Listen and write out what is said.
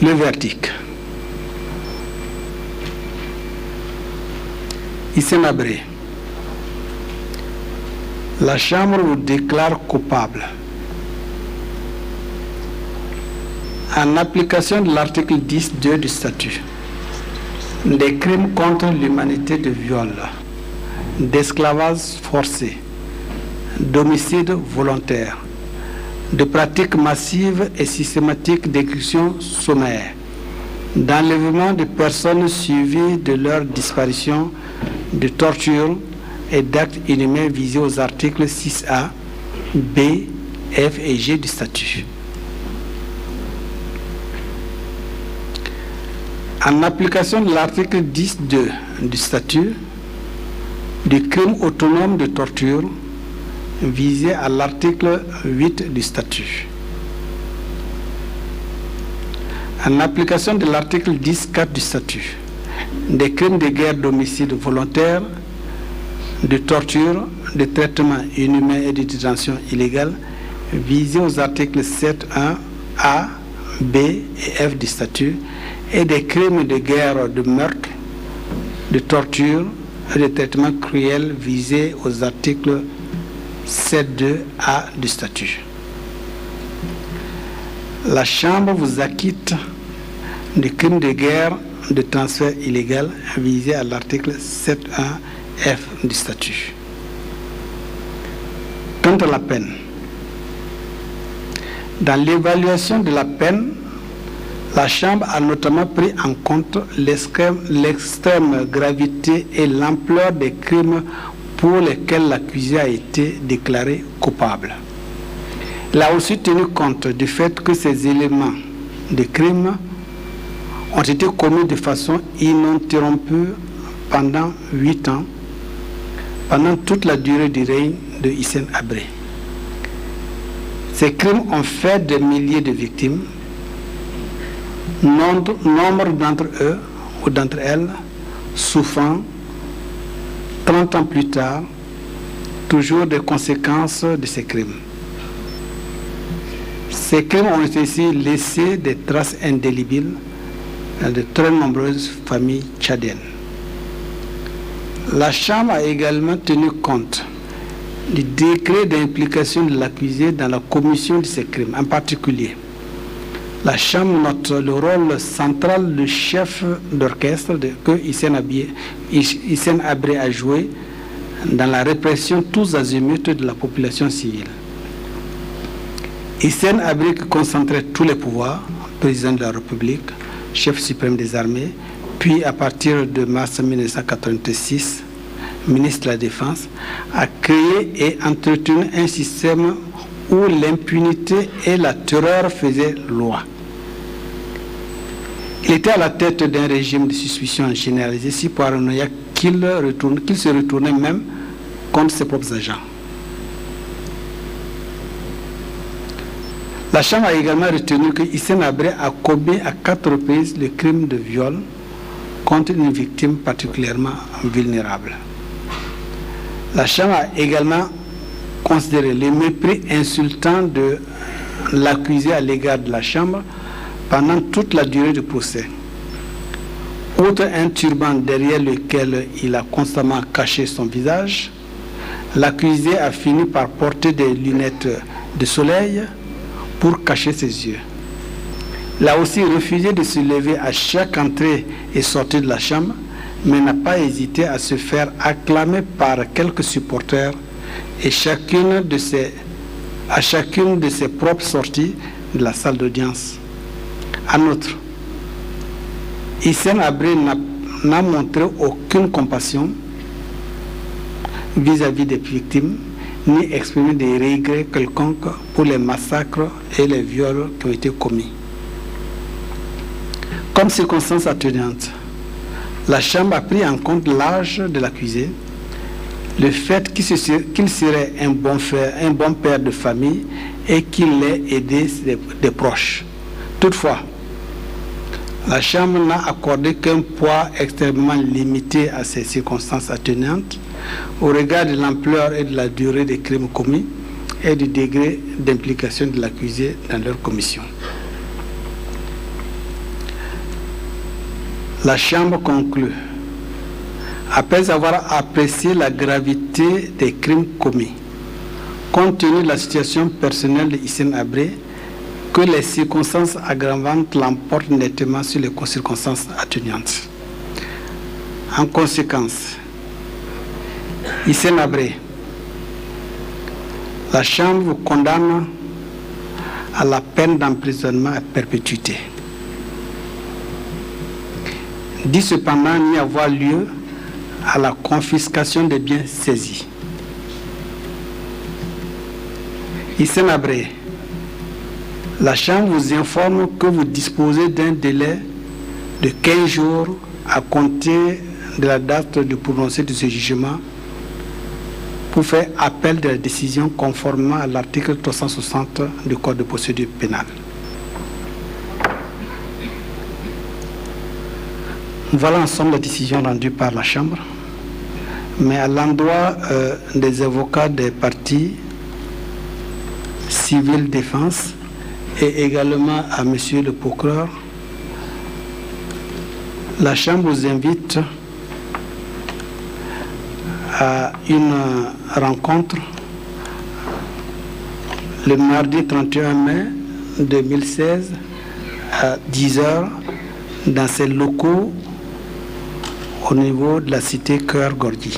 Le verdict. Hissène Habré. La Chambre vous déclare coupable. En application de l'article 10.2 du statut, des crimes contre l'humanité de viol, d'esclavage forcé, d'homicide volontaire, de pratiques massives et systématiques d'exécution sommaire, d'enlèvement de personnes suivies de leur disparition, de torture et d'actes inhumains visés aux articles 6A, B, F et G du statut. En application de l'article 10.2 du statut, du crime autonome de torture visé à l'article 8 du statut. En application de l'article 10.4 du statut, des crimes de guerre d'homicide volontaire, de torture, de traitement inhumain et de détention illégale visés aux articles 7.1 A, B et F du statut, et des crimes de guerre de meurtre, de torture et de traitement cruel visés aux articles 7.2 A du statut. La Chambre vous acquitte des crimes de guerre de transfert illégal visés à l'article 7.1 F du statut. Quant à la peine, dans l'évaluation de la peine, la Chambre a notamment pris en compte l'extrême gravité et l'ampleur des crimes pour lesquels l'accusé a été déclaré coupable. Elle a aussi tenu compte du fait que ces éléments de crime ont été commis de façon ininterrompue pendant 8 ans, pendant toute la durée du règne de Hissène Habré. Ces crimes ont fait des milliers de victimes. Nombre d'entre eux ou d'entre elles souffrant 30 ans plus tard toujours des conséquences de ces crimes. Ces crimes ont aussi laissé des traces indélébiles dans de très nombreuses familles tchadiennes. La Chambre a également tenu compte du décret d'implication de l'accusé dans la commission de ces crimes. En particulier, la Chambre note le rôle central du chef d'orchestre que Hissène Habré a joué dans la répression tous azimuts de la population civile. Hissène Habré qui concentrait tous les pouvoirs, président de la République, chef suprême des armées, puis à partir de mars 1986, ministre de la Défense, a créé et entretenu un système où l'impunité et la terreur faisaient loi. Il était à la tête d'un régime de suspicion généralisée si paranoïaque qu'il se retournait même contre ses propres agents. La Chambre a également retenu que Hissène Habré a commis à 4 reprises le crime de viol contre une victime particulièrement vulnérable. La Chambre a également considéré le mépris insultant de l'accusé à l'égard de la Chambre pendant toute la durée du procès. Outre un turban derrière lequel il a constamment caché son visage, l'accusé a fini par porter des lunettes de soleil pour cacher ses yeux. Il a aussi refusé de se lever à chaque entrée et sortie de la Chambre, mais n'a pas hésité à se faire acclamer par quelques supporters et à chacune de ses propres sorties de la salle d'audience. En outre, Hissène Habré n'a montré aucune compassion vis-à-vis des victimes, ni exprimé des regrets quelconques pour les massacres et les viols qui ont été commis. Comme circonstance atténuante, la Chambre a pris en compte l'âge de l'accusé, le fait qu'il serait un bon père de famille et qu'il ait aidé des proches. Toutefois, la Chambre n'a accordé qu'un poids extrêmement limité à ces circonstances atténuantes au regard de l'ampleur et de la durée des crimes commis et du degré d'implication de l'accusé dans leur commission. La Chambre conclut, après avoir apprécié la gravité des crimes commis, compte tenu de la situation personnelle de Hissène Habré, que les circonstances aggravantes l'emportent nettement sur les circonstances atténuantes. En conséquence, Hissène Habré, la Chambre vous condamne à la peine d'emprisonnement à perpétuité. Dit cependant n'y avoir lieu à la confiscation des biens saisis. Hissène Habré, la Chambre vous informe que vous disposez d'un délai de 15 jours à compter de la date de prononcé de ce jugement pour faire appel de la décision conformément à l'article 360 du Code de procédure pénale. Voilà en somme la décision rendue par la Chambre, mais à l'endroit des avocats des parties civile défense et également à Monsieur le procureur, la Chambre vous invite à une rencontre le mardi 31 mai 2016 à 10 h dans ces locaux au niveau de la cité Cœur Gorgui.